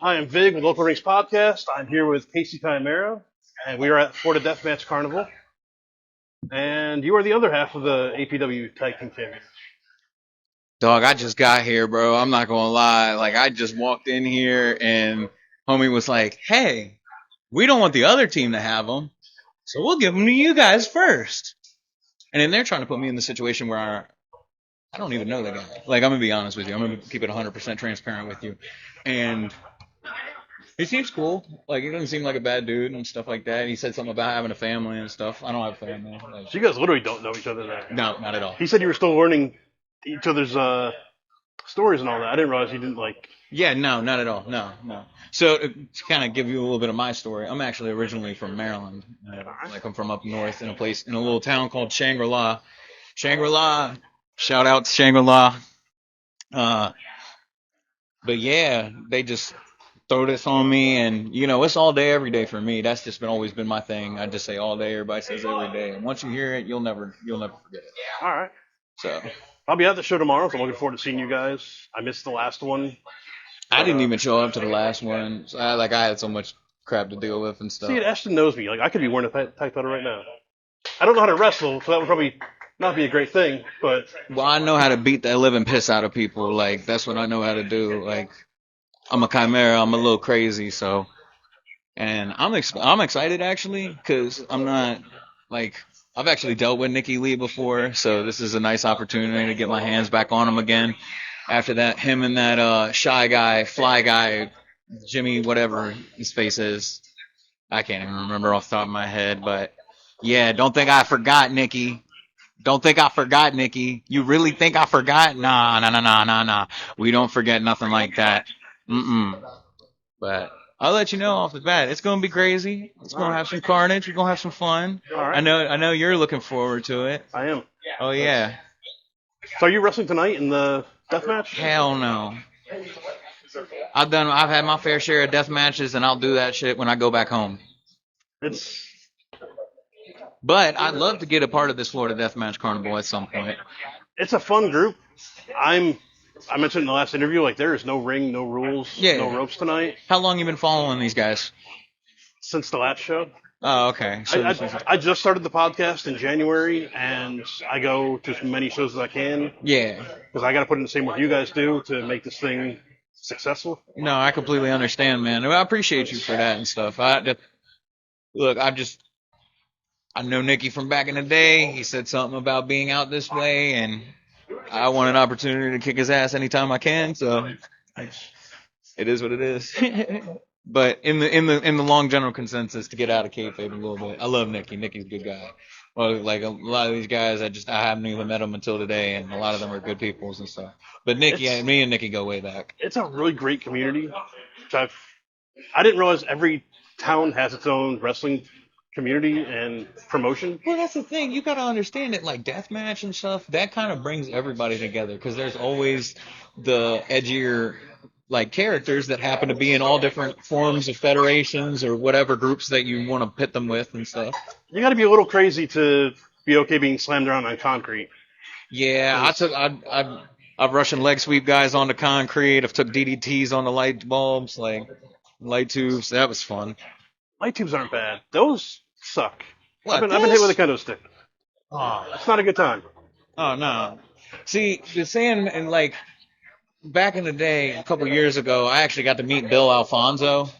Hi, I'm Vig with Local Rings Podcast. I'm here with Casey Chimera, and we are at Florida Deathmatch Carnival. And you are the other half of the APW Tag Team Champions. Dog, I just got here, bro. I'm not gonna lie. Like, I just walked in here and homie was like, "Hey, we don't want the other team to have them, so we'll give them to you guys first." And then they're trying to put me in the situation where I don't even know the guy. Like, I'm gonna be honest with you. I'm gonna keep it 100% transparent with you. And he seems cool. Like, he doesn't seem like a bad dude and stuff like that. He said something about having a family and stuff. I don't have a family. Like, So you guys literally don't know each other there. no, not at all. He said you were still learning each other's stories and all that. I didn't realize you didn't like. Yeah, no, not at all. No, no. So to kind of give you a little bit of my story, I'm actually originally from Maryland. Like I'm from up north in a little town called Shangri-La. Shangri-La. Shout out to Shangri-La. Uh, but yeah, they just throw this on me, and it's all day, every day for me. That's just always been my thing. I just say all day. Everybody says every day, and once you hear it, you'll never forget it. All right. So I'll be at the show tomorrow, so I'm looking forward to seeing you guys. I missed the last one. I didn't even show up to the last one. So I had so much crap to deal with and stuff. See, Ashton knows me. Like, I could be wearing a tag title right now. I don't know how to wrestle, so that would probably not be a great thing, but. Well, I know how to beat the living piss out of people. Like, that's what I know how to do. Like, I'm a chimera. I'm a little crazy, so. And I'm excited, actually, because I'm not, like, I've actually dealt with Nikki Lee before, so this is a nice opportunity to get my hands back on him again. After that, him and that shy guy, fly guy, Jimmy, whatever his face is. I can't even remember off the top of my head, but yeah, don't think I forgot, Nikki. Don't think I forgot, Nikki. You really think I forgot? Nah, nah, nah, nah, nah, nah. We don't forget nothing like that. Mm-mm. But I'll let you know off the bat. It's gonna be crazy. It's gonna have some carnage. We're gonna have some fun. All right. I know you're looking forward to it. I am. Oh yeah. So are you wrestling tonight in the death match? Hell no. I've had my fair share of death matches, and I'll do that shit when I go back home. But I'd love to get a part of this Florida Deathmatch Carnival at some point. It's a fun group. I mentioned in the last interview, like, there is no ring, no rules, no ropes tonight. How long you been following these guys? Since the last show. Oh, okay. So I just started the podcast in January, and I go to as many shows as I can. Yeah. Because I got to put in the same what you guys do to make this thing successful. No, I completely understand, man. I appreciate you for that and stuff. I know Nicky from back in the day. He said something about being out this way, and I want an opportunity to kick his ass anytime I can. So it is what it is. But in the long general consensus, to get out of kayfabe a little bit, I love Nicky. Nicky's a good guy. Well, like a lot of these guys, I haven't even met them until today, and a lot of them are good peoples and stuff. But me and Nicky go way back. It's a really great community. Which I didn't realize every town has its own wrestling community and promotion. Well, that's the thing. You got to understand it. Like deathmatch and stuff, that kind of brings everybody together because there's always the edgier like characters that happen to be in all different forms of federations or whatever groups that you want to pit them with and stuff. You got to be a little crazy to be okay being slammed around on concrete. Yeah, I've Russian leg sweep guys on the concrete. I've took DDTs on the light bulbs, like light tubes. That was fun. Light tubes aren't bad. Those suck. What, I've been hit with a kendo stick. Oh, it's not a good time. Oh no. See, the saying and like back in the day, a couple years ago, I actually got to meet Bill Alfonso,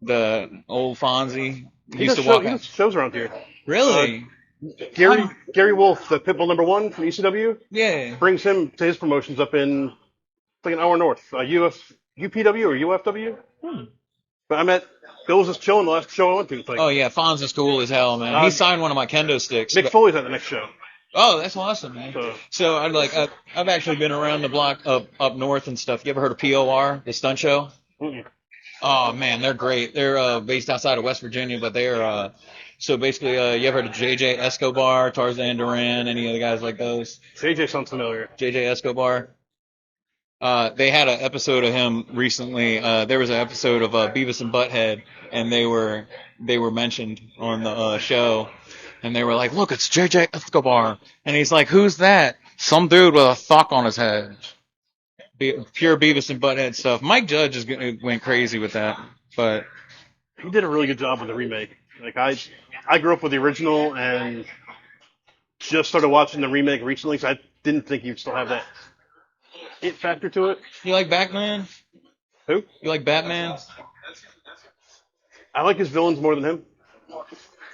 the old Fonzie. He used to walk. He does shows around here. Really? Gary Wolf, the Pitbull #1 from ECW. Yeah. Brings him to his promotions up in like an hour north. UPW or UFW. But I met Bill was just chilling the last show I went to. Oh yeah, Fonz is cool as hell, man. He signed one of my kendo sticks. Mick Foley's at the next show. Oh, that's awesome, man. So I've actually been around the block up north and stuff. You ever heard of POR, the stunt show? Mm-mm. Oh man, they're great. They're based outside of West Virginia, but they're so basically you ever heard of JJ Escobar, Tarzan Duran, any of the guys like those? JJ sounds familiar. JJ Escobar. They had an episode of him recently. There was an episode of Beavis and Butthead, and they were mentioned on the show, and they were like, "Look, it's JJ Escobar," and he's like, "Who's that?" Some dude with a sock on his head. Pure Beavis and Butthead stuff. Mike Judge went crazy with that, but He did a really good job with the remake. Like I grew up with the original and just started watching the remake recently, so I didn't think you'd still have that it factor to it. you like Batman? Who? You like Batman? I like his villains more than him.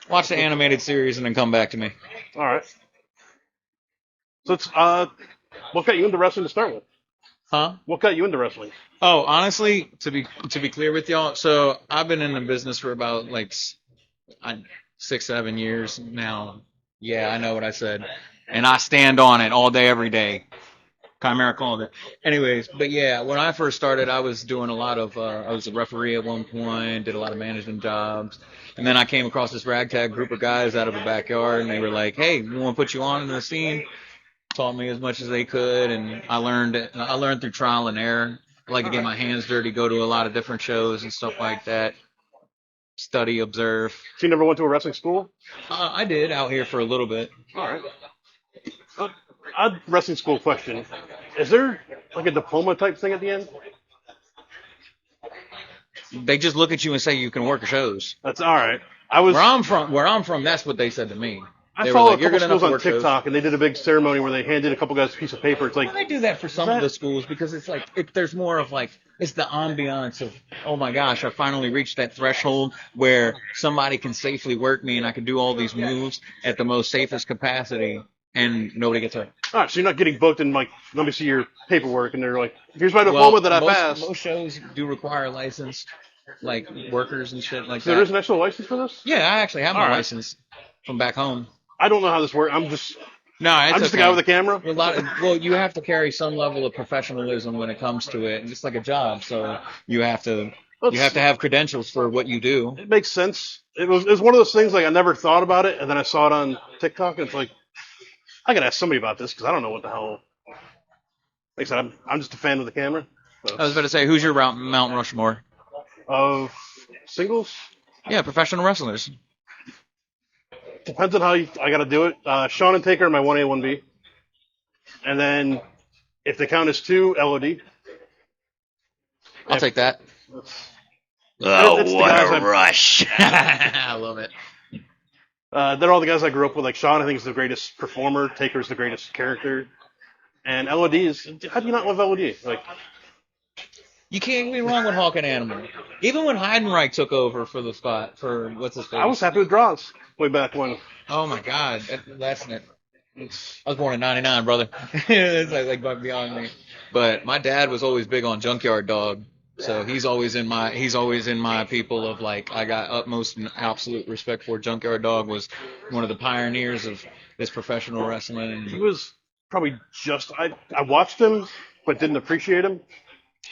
Watch the animated series and then come back to me. All right. So it's what got you into wrestling to start with? Huh? What got you into wrestling? Oh, honestly, to be clear with y'all, so I've been in the business for about like 6, 7 years now. Yeah, I know what I said, and I stand on it all day, every day. Chimera called it. Anyways, but yeah, when I first started, I was doing a lot of, I was a referee at one point, did a lot of management jobs. And then I came across this ragtag group of guys out of the backyard, and they were like, hey, we want to put you on in the scene. Taught me as much as they could, and I learned through trial and error. I like to get my hands dirty, go to a lot of different shows and stuff like that. Study, observe. So you never went to a wrestling school? I did out here for a little bit. All right. Odd wrestling school question. Is there like a diploma type thing at the end? They just look at you and say you can work shows. That's all right. Where I'm from, that's what they said to me. I They were follow like, a "You're couple good enough schools to on work shows." TikTok, and they did a big ceremony where they handed a couple guys a piece of paper. It's like, Well, they do that for some of the schools because it's like there's more of like it's the ambiance of, oh my gosh, I finally reached that threshold where somebody can safely work me and I can do all these moves at the most safest capacity and nobody gets hurt. all right, so you're not getting booked and like, let me see your paperwork, and they're like, here's my Well, diploma that I passed. most shows do require licensed like workers and shit like So there is that. an actual license for this? Yeah, I actually have All my right. license from back home. I don't know how this works. No, it's I'm just a okay. guy with a camera. Well, you have to carry some level of professionalism when it comes to it, and it's like a job, so you have to have credentials for what you do. It makes sense. It was one of those things like I never thought about it, and then I saw it on TikTok, and it's like I gotta ask somebody about this because I don't know what the hell. Like I said, I'm just a fan of the camera. So, I was about to say, who's your Mount Rushmore? of singles. Yeah, professional wrestlers. Depends on how I got to do it. Sean and Taker are my 1A, 1B. And then if they count as two, LOD. I'll take that. It's the guys rush! I love it. they're all the guys I grew up with. Like Sean, I think is the greatest performer. Taker's the greatest character. And LOD is, how do you not love LOD? Like, You can't be wrong with Hawk and Animal. Even when Heidenreich took over for the spot for what's his face? I was happy with draws way back when. Oh my God, that's it. I was born in '99, brother. It's like beyond me. But my dad was always big on Junkyard Dog, so he's always in my people of like I got utmost and absolute respect for. Junkyard Dog was one of the pioneers of this professional wrestling. He was probably I watched him, but didn't appreciate him.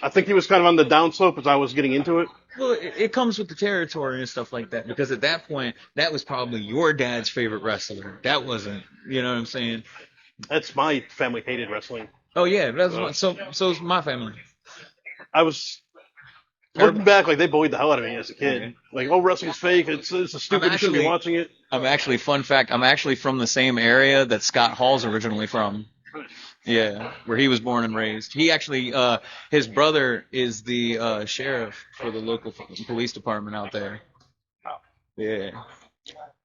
I think he was kind of on the downslope as I was getting into it. Well, it comes with the territory and stuff like that because at that point, that was probably your dad's favorite wrestler. That wasn't, you know what I'm saying? That's my family hated wrestling. Oh yeah, so's my family. I was looking back, like they bullied the hell out of me as a kid. Like, oh, wrestling's fake. It's a stupid. You shouldn't be watching it. Fun fact, I'm actually from the same area that Scott Hall's originally from. Yeah, where he was born and raised. He actually, his brother is the sheriff for the local police department out there. Yeah.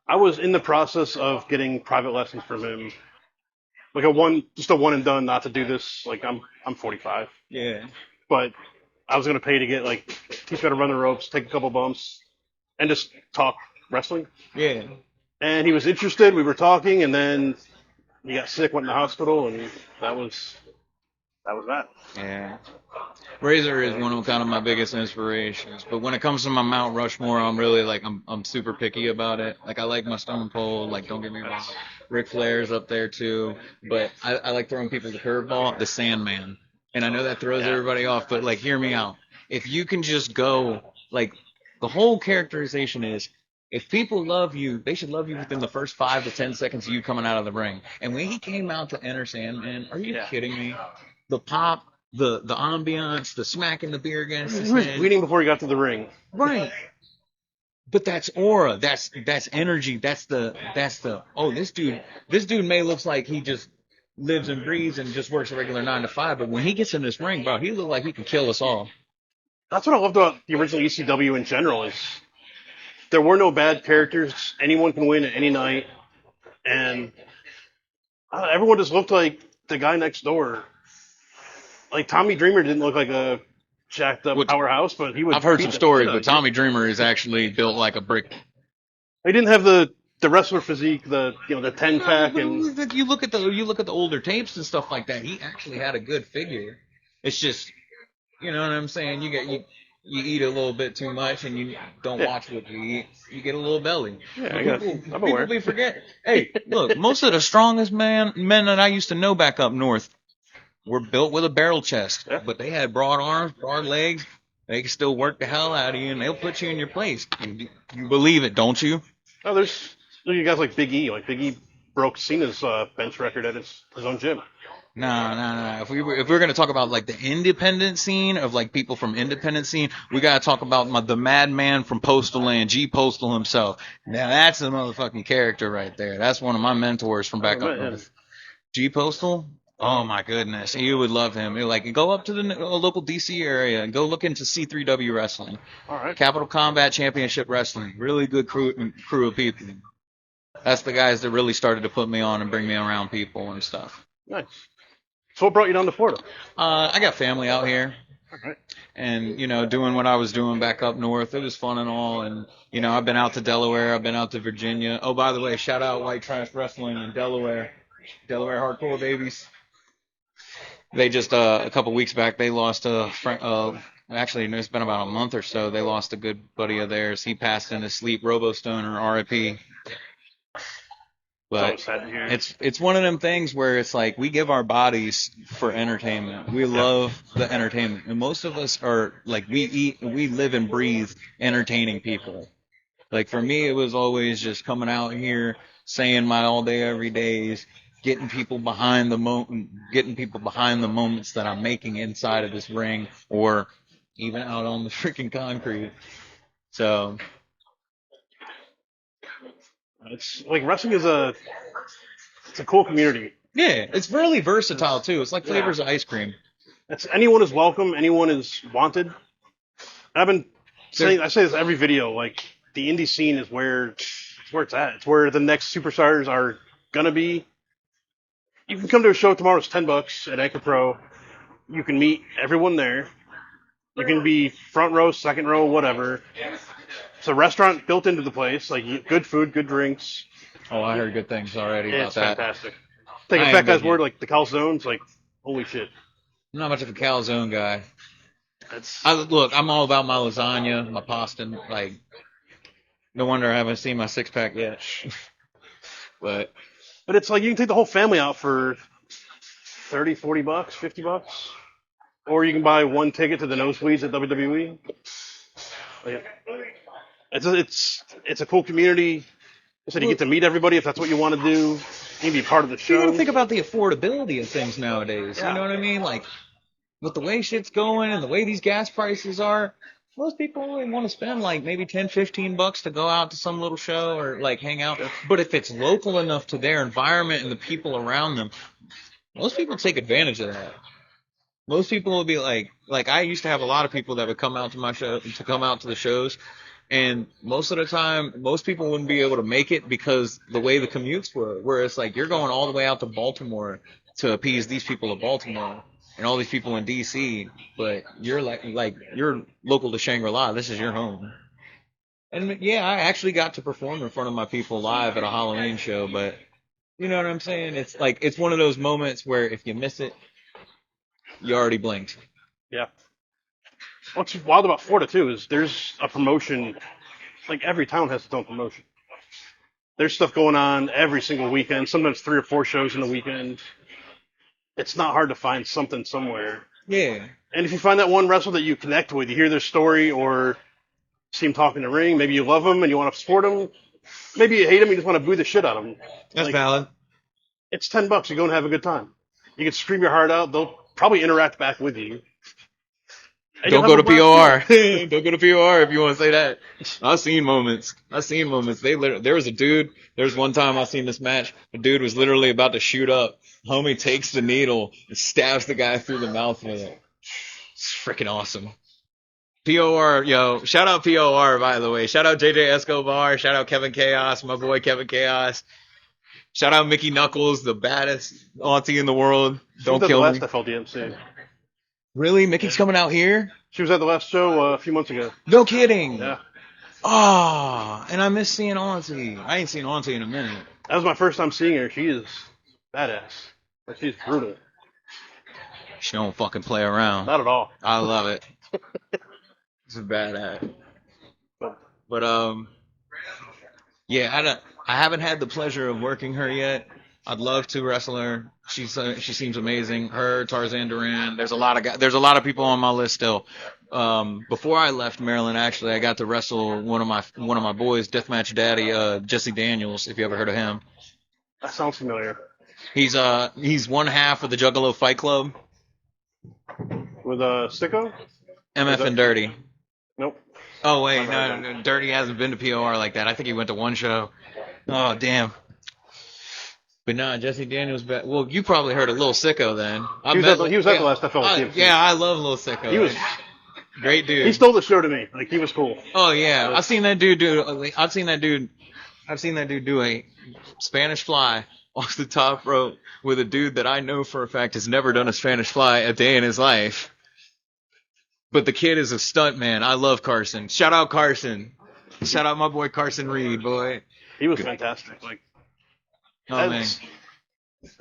I was in the process of getting private lessons from him, like just a one and done. Not to do this. Like I'm 45. Yeah. But I was gonna pay to get like teach me how to run the ropes, take a couple bumps, and just talk wrestling. Yeah. And he was interested. We were talking, and then he got sick, went in the hospital, and that was that. Yeah. Razor is one of kind of my biggest inspirations, but when it comes to my Mount Rushmore, I'm really like I'm super picky about it. Like I like my Stone Cold, like don't get me wrong, Ric Flair's up there too, but I like throwing people the curveball, the Sandman, and I know that throws everybody off, but like hear me out. If you can just go like the whole characterization is. If people love you, they should love you within the first 5 to 10 seconds of you coming out of the ring. And when he came out to Enter Sandman, are you kidding me? The pop, the ambiance, the smacking the beer against his He was head. bleeding before he got to the ring. Right. But that's aura. That's energy. That's the. Oh, this dude may look like he just lives and breathes and just works a regular 9 to 5. But when he gets in this ring, bro, he look like he can kill us all. That's what I loved about the original ECW in general is there were no bad characters. Anyone can win at any night, and everyone just looked like the guy next door. Like Tommy Dreamer didn't look like a jacked up Which powerhouse, but he would I've heard beat some the stories, shit out but of you. Tommy Dreamer is actually built like a brick. He didn't have the wrestler physique, the 10 pack, and No, but you look at the older tapes and stuff like that. He actually had a good figure. It's just, you know what I'm saying. You eat a little bit too much and you don't yeah, watch what you eat. You get a little belly. yeah. But people I'm people aware. be forget. Hey, look, most of the strongest men that I used to know back up north were built with a barrel chest, Yeah. but they had broad arms, broad legs. They can still work the hell out of you, and they'll put you in your place. You believe it, don't you? Oh, there's look at guys like Big E. Like Big E broke Cena's bench record at his own gym. No. If we're gonna talk about like the independent scene of like people from independent scene, we gotta talk about the madman from Postal Land, G Postal himself. Now that's a motherfucking character right there. That's one of my mentors from Oh back up man. north. G Postal. Oh my goodness, you would love him. Like go up to the local DC area and go look into C3W wrestling, All right. Capital Combat Championship Wrestling. Really good crew of people. That's the guys that really started to put me on and bring me around people and stuff. Nice. So what brought you down to Florida? I got family out here, All right. and doing what I was doing back up north, it was fun and all. And I've been out to Delaware, I've been out to Virginia. Oh, by the way, shout out White Trash Wrestling in Delaware, Delaware Hardcore babies. They just a couple weeks back they lost a friend. Actually, it's been about a month or so. They lost a good buddy of theirs. He passed in his sleep. Robo Stoner, R.I.P. It's But always sad to hear. it's one of them things where it's like we give our bodies for entertainment. We love the entertainment, and most of us are like we live and breathe entertaining people. Like for me, it was always just coming out here, saying my all day every days, getting people behind the moments that I'm making inside of this ring, or even out on the freaking concrete. So It's like wrestling is it's a cool community. yeah, it's really versatile too. It's like Yeah. flavors of ice cream. It's anyone is welcome. Anyone is wanted. I've been saying I say this every video. Like the indie scene is where it's at. It's where the next superstars are gonna be. You can come to a show tomorrow. It's $10 at Anchor Pro. You can meet everyone there. You can be front row, second row, whatever. It's a restaurant built into the place. Like good food, good drinks. Oh, I heard good things already about It's that. fantastic. Take a I fat ain't been guy's yet. word, like the calzones. Like holy shit. I'm not much of a calzone guy. That's I'm all about my lasagna, my pasta. Like, no wonder I haven't seen my six pack yet. But But it's like you can take the whole family out for 30, $40, $50. Or you can buy one ticket to the nosebleeds at WWE. Like, it's a cool community. I said you get to meet everybody if that's what you want to do. You can be part of the you got to show. think about the affordability of things nowadays. You know what I mean? Like, with the way shit's going and the way these gas prices are, most people only want to spend like maybe 10, $15 to go out to some little show or like hang out. But if it's local enough to their environment and the people around them, most people take advantage of that. Most people will be like I used to have a lot of people that would come out to my show to come out to the shows, and most of the time, most people wouldn't be able to make it because the way the commutes were. Where it's like you're going all the way out to Baltimore to appease these people of Baltimore and all these people in D.C., but you're like you're local to Shangri-La. This is your home. And yeah, I actually got to perform in front of my people live at a Halloween show, but you know what I'm saying? It's like it's one of those moments where if you miss it, you already blinked. Yeah. What's wild about Florida too is there's a promotion. Like every town has its own promotion. There's stuff going on every single weekend. Sometimes 3 or 4 shows in a weekend. It's not hard to find something somewhere. Yeah. And if you find that one wrestler that you connect with, you hear their story or see him talk in the ring, maybe you love him and you want to support him. Maybe you hate him, you just want to boo the shit out of him. That's Like, valid. it's $10. You go and have a good time. You can scream your heart out. They'll probably interact back with you. And Don't you'll go have to a blast, too. POR. Don't go to POR if you want to say that. I've seen moments. There was a dude. There was one time I seen this match. The dude was literally about to shoot up, Homie takes the needle and stabs the guy through the mouth with it. It's freaking awesome. POR, yo, shout out POR, by the way. Shout out JJ Escobar. Shout out Kevin Chaos, my boy Kevin Chaos. Shout out Mickey Knuckles, the baddest auntie in the world. She was Don't at the kill last me. FLDMC. Really? Mickey's coming out here? She was at the last show a few months ago. No kidding. Yeah. Ah, and I miss seeing auntie. I ain't seen auntie in a minute. That was my first time seeing her. She is badass. Like, she's brutal. She don't fucking play around. Not at all. I love it. It's a badass. But yeah, I haven't had the pleasure of working her yet. I'd love to wrestle her. She seems amazing. Her, Tarzan Duran. There's a lot of people on my list still. Before I left Maryland, actually, I got to wrestle one of my boys, Deathmatch Daddy, Jesse Daniels. If you ever heard of him, That sounds familiar. he's one half of the Juggalo Fight Club. With Sicko? MF and Dirty. Nope. Oh wait, no, Dirty hasn't been to POR like that. I think he went to one show. Oh damn. But nah, Jesse Daniels. Well, you probably heard of Lil Sicko then. He was at the last FLDMC. Yeah, I love Lil Sicko. He was great dude. He stole the show to me. Like, he was cool. Oh yeah, I've seen that dude do a Spanish fly off the top rope with a dude that I know for a fact has never done a Spanish fly a day in his life. But the kid is a stunt man. I love Carson. Shout out Carson. Shout out my boy Carson Reed, boy. He was fantastic. Like, Oh man.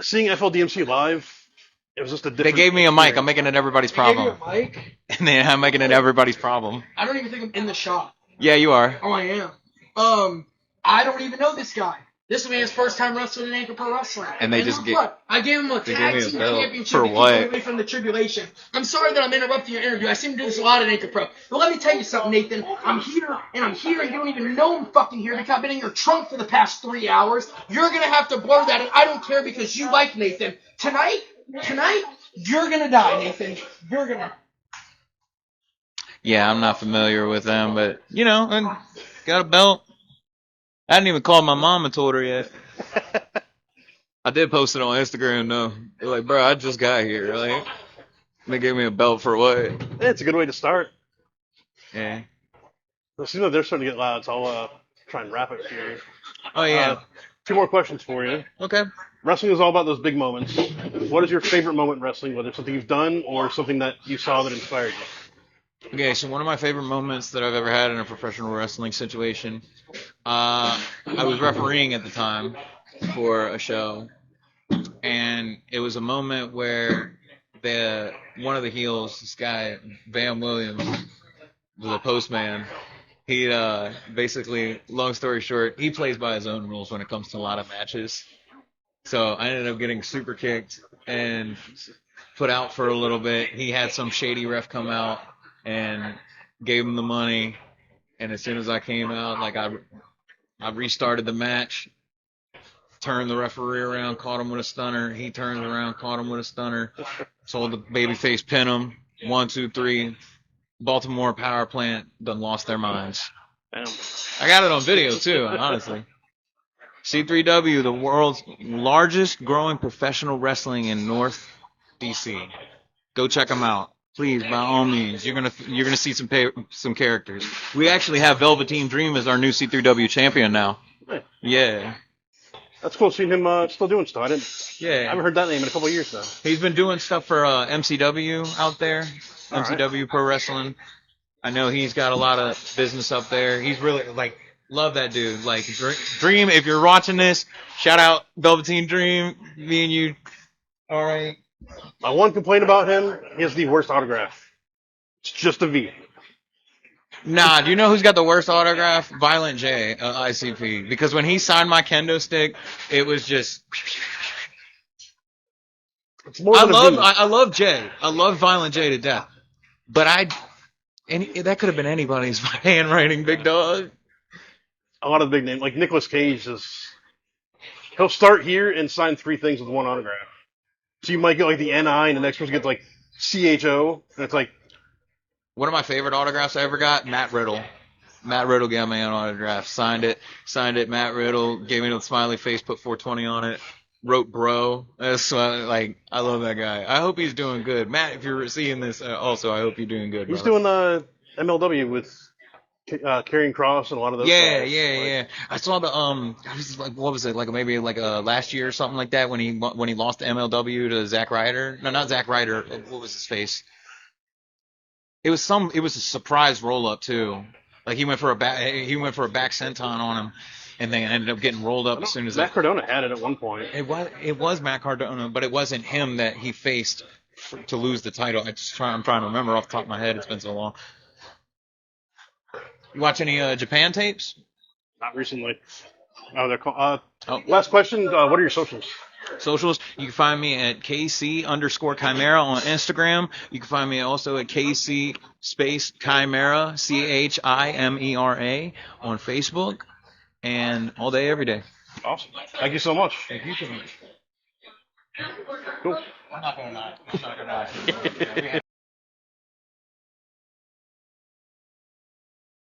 seeing FLDMC live, it was just a different. They gave me a mic. I'm making it everybody's problem. They gave you a mic? And then I'm making it everybody's problem. I don't even think I'm in the shop. Yeah, you are. Oh, I am. I don't even know this guy. This man's first time wrestling in Anchor Pro Wrestling. And they just look get- what? I gave him a they tag gave me a team belt. championship For to keep what? him away from the tribulation. I'm sorry that I'm interrupting your interview. I seem to do this a lot at Anchor Pro. But let me tell you something, Nathan. I'm here, and you don't even know I'm fucking here because I've been in your trunk for the past 3 hours. You're going to have to blur that, and I don't care because you like Nathan. Tonight, you're going to die, Nathan. You're going to. Yeah, I'm not familiar with them, but you know, I got a belt. I hadn't even called my mom and told her yet. I did post it on Instagram though. They're like, bro, I just got here. Like, they gave me a belt for what? Yeah, it's a good way to start. Yeah. It seems like they're starting to get loud, so I'll try and wrap it here. Oh yeah. Two more questions for you. Okay. Wrestling is all about those big moments. What is your favorite moment in wrestling, whether it's something you've done or something that you saw that inspired you? Okay, so one of my favorite moments that I've ever had in a professional wrestling situation, I was refereeing at the time for a show, and it was a moment where one of the heels, this guy Van Williams, was a postman. He basically, long story short, he plays by his own rules when it comes to a lot of matches. So I ended up getting super kicked and put out for a little bit. He had some shady ref come out and gave him the money. And as soon as I came out, like I restarted the match, turned the referee around, caught him with a stunner. He turns around, caught him with a stunner. Told the babyface pin him. 1, 2, 3. Baltimore power plant done lost their minds. Damn. I got it on video too, honestly. C3W, the world's largest growing professional wrestling in North DC. Go check them out, please. By all means, you're gonna see some characters. We actually have Velveteen Dream as our new C3W champion now. Hey, Yeah, that's cool seeing him still doing stuff. I yeah. haven't heard that name in a couple of years now. He's been doing stuff for MCW out there, All right. MCW Pro Wrestling. I know he's got a lot of business up there. He's really like. Love that dude. Like, Dream, if you're watching this, shout out Velveteen Dream. Me and you. All right. My one complaint about him, he has the worst autograph. It's just a V. Nah, do you know who's got the worst autograph? Violent J, ICP. Because when he signed my kendo stick, it was just. It's more than a V. I love Jay. I love Violent J to death. But that could have been anybody's handwriting, big dog. A lot of big names, like Nicolas Cage, he'll start here and sign 3 things with one autograph. So you might get like the NI, and the next person gets like CHO, and it's like, One of my favorite autographs I ever got, Matt Riddle. Matt Riddle got me an autograph. Signed it. Matt Riddle gave me the smiley face, put 420 on it. wrote bro. That's like I love that guy. I hope he's doing good. Matt, if you're seeing this, also I hope you're doing good, He's brother. doing MLW with Karrion Cross and a lot of those Yeah, guys. yeah, Like, yeah. I saw the I was like, what was it? Like maybe like last year or something like that when he lost the MLW to Zack Ryder. No, not Zack Ryder. What was his face? It was a surprise roll up too. Like he went for a back senton on him, and then ended up getting rolled I up as know soon as Matt Cardona had it at one point. it was Matt Cardona, but it wasn't him that he faced to lose the title. I'm trying to remember off the top of my head. It's been so long. You watch any Japan tapes? Not recently. Oh, they're called. Oh, Last question. What are your socials? socials. You can find me at KC_Chimera on Instagram. You can find me also at KC space Chimera CHIMERA on Facebook, and all day every day. Awesome. Thank you so much. Thank you so much. Cool. I'm not gonna lie.